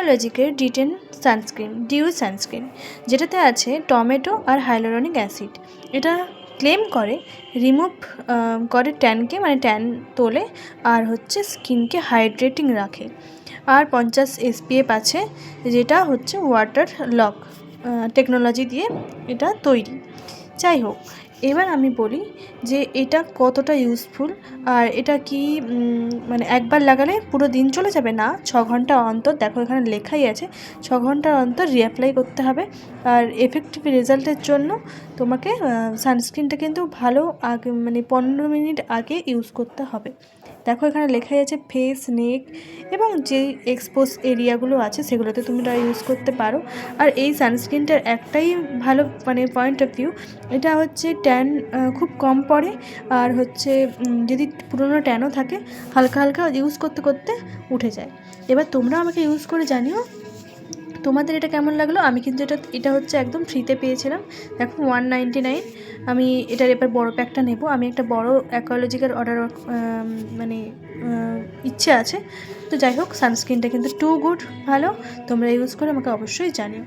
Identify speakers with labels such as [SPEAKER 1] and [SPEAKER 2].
[SPEAKER 1] অ্যাকোয়ালজিকের detain sunscreen due sunscreen, যেটাতে আছে tomato আর hyaluronic acid. এটা ক্লেম করে রিমুভ করে ট্যানকে, মানে ট্যান তোলে, আর হচ্ছে স্কিনকে হাইড্রেটিং রাখে। আর 50 SPF আছে, যেটা হচ্ছে ওয়াটার লক টেকনোলজি দিয়ে এটা তৈরি। যাই হোক, এবার আমি বলি যে এটা কতটা ইউজফুল। আর এটা কি মানে একবার লাগালে পুরো দিন চলে যাবে না, 6 ঘন্টা অন্তর, দেখো এখানে লেখাই আছে 6 ঘন্টার অন্তর রিঅ্যাপ্লাই করতে হবে। আর এফেক্টিভ রেজাল্টের জন্য তোমাকে সানস্ক্রিনটা কিন্তু ভালো আগে, মানে 15 মিনিট আগে ইউজ করতে হবে। দেখো এখানে লেখাই আছে ফেস, নেক এবং যে এক্সপোজ এরিয়াগুলো আছে সেগুলোতে তোমরা ইউজ করতে পারো। আর এই সানস্ক্রিনটার একটাই ভালো মানে পয়েন্ট অফ ভিউ, এটা হচ্ছে ট্যান খুব কম পড়ে। আর হচ্ছে যদি পুরোনো ট্যানও থাকে, হালকা হালকা ইউজ করতে করতে উঠে যায়। এবার তোমরা আমাকে ইউজ করে জানিও তোমাদের এটা কেমন লাগলো। আমি কিন্তু এটা হচ্ছে একদম ফ্রিতে পেয়েছিলাম। দেখো 199। আমি এটার এবার বড় প্যাকটা নেব। আমি একটা বড় অ্যাকোয়ালজিক্যাল অর্ডার মানে ইচ্ছে আছে। তো যাই হোক, সানস্ক্রিনটা কিন্তু টু গুড, ভালো। তোমরা ইউজ করে আমাকে অবশ্যই জানিও।